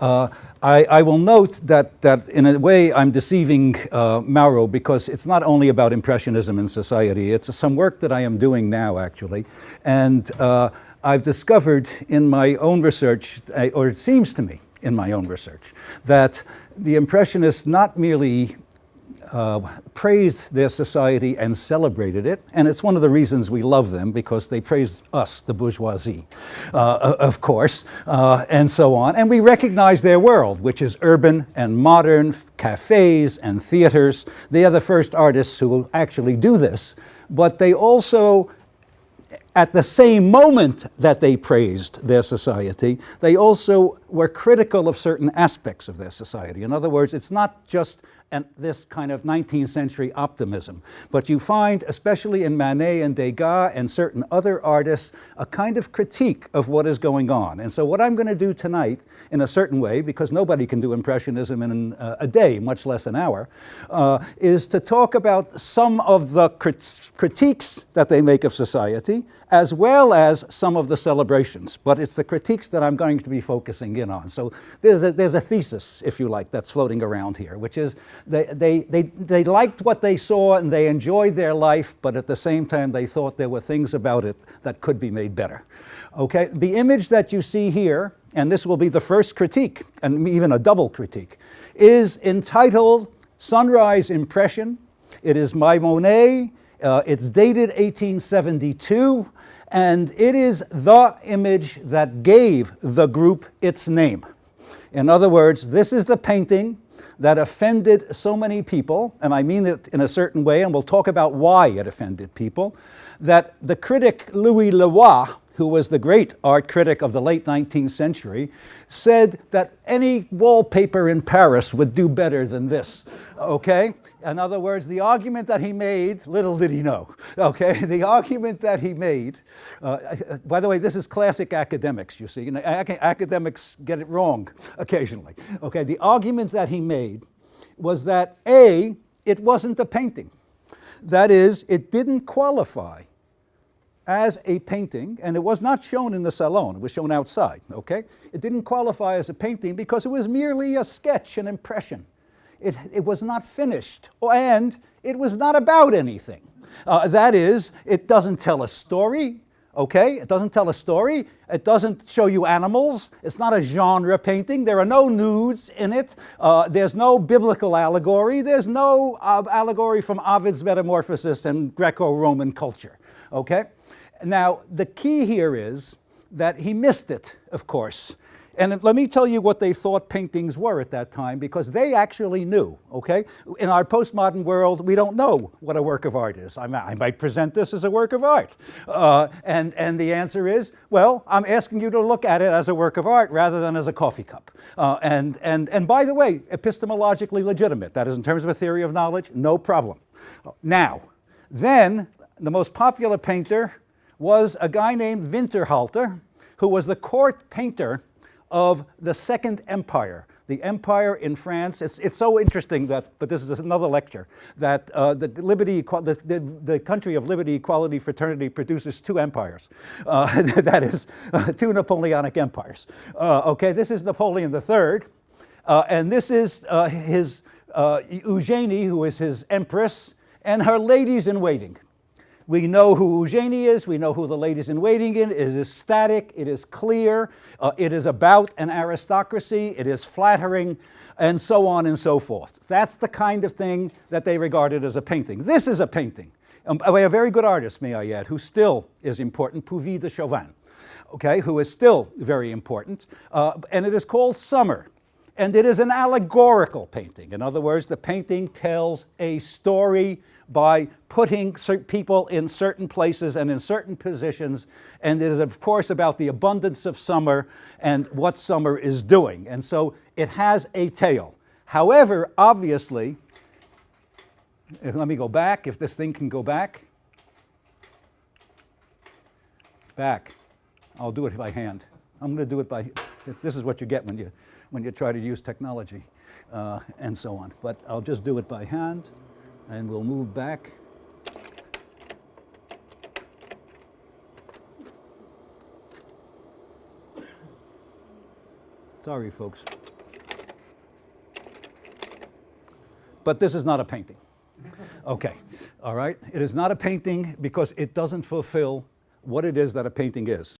I will note that in a way I'm deceiving Mauro, because it's not only about Impressionism in society. It's some work that I am doing now, actually. And I've discovered in my own research, or it seems to me in my own research, that the Impressionists not merely praised their society and celebrated it, and it's one of the reasons we love them, because they praised us, the bourgeoisie, of course, and so on. And we recognize their world, which is urban and modern, cafes and theaters. They are the first artists who will actually do this, but they also, at the same moment that they praised their society, they also were critical of certain aspects of their society. In other words, it's not just this kind of 19th century optimism, but you find, especially in Manet and Degas and certain other artists, a kind of critique of what is going on. And so what I'm going to do tonight, in a certain way, because nobody can do Impressionism in a day, much less an hour, is to talk about some of the critiques that they make of society, as well as some of the celebrations. But it's the critiques that I'm going to be focusing in on. So there's a thesis, if you like, that's floating around here, which is they liked what they saw and they enjoyed their life, but at the same time they thought there were things about it that could be made better. Okay, the image that you see here, and this will be the first critique, and even a double critique, is entitled Sunrise Impression. It is by Monet. It's dated 1872, and it is the image that gave the group its name. In other words, this is the painting that offended so many people, and I mean it in a certain way, and we'll talk about why it offended people, that the critic Louis Leroy, who was the great art critic of the late 19th century, said that any wallpaper in Paris would do better than this, okay? In other words, the argument that he made, little did he know, okay? The argument that he made, by the way, this is classic academics, you see. Academics get it wrong occasionally, okay? The argument that he made was that, A, it wasn't a painting. That is, it didn't qualify as a painting, and it was not shown in the salon, it was shown outside, okay? It didn't qualify as a painting because it was merely a sketch, an impression. It was not finished, and it was not about anything. That is, it doesn't tell a story, okay? It doesn't tell a story. It doesn't show you animals. It's not a genre painting. There are no nudes in it. There's no biblical allegory. There's no allegory from Ovid's Metamorphosis and Greco-Roman culture, okay? Now, the key here is that he missed it, of course. And let me tell you what they thought paintings were at that time, because they actually knew, okay? In our postmodern world, we don't know what a work of art is. I might present this as a work of art. And the answer is, well, I'm asking you to look at it as a work of art rather than as a coffee cup. And by the way, epistemologically legitimate. That is, in terms of a theory of knowledge, no problem. Now, then, the most popular painter was a guy named Winterhalter, who was the court painter of the Second Empire, the empire in France. It's so interesting that, but this is another lecture, that the country of liberty, equality, fraternity produces two empires. That is, two Napoleonic empires. Okay, this is Napoleon III, and this is his Eugenie, who is his empress, and her ladies-in-waiting. We know who Eugenie is, we know who the ladies-in-waiting is. It is static, it is clear, it is about an aristocracy, it is flattering, and so on and so forth. That's the kind of thing that they regarded as a painting. This is a painting by a very good artist, may I add, who still is important, Puvis de Chauvin, okay, who is still very important, and it is called Summer. And it is an allegorical painting. In other words, the painting tells a story by putting people in certain places and in certain positions. And it is, of course, about the abundance of summer and what summer is doing. And so it has a tale. However, obviously, let me go back, if this thing can go back. Back. I'll do it by hand. I'm going to do it by, this is what you get when you try to use technology and so on. But I'll just do it by hand, and we'll move back. Sorry, folks. But this is not a painting. Okay, all right? It is not a painting because it doesn't fulfill what it is that a painting is.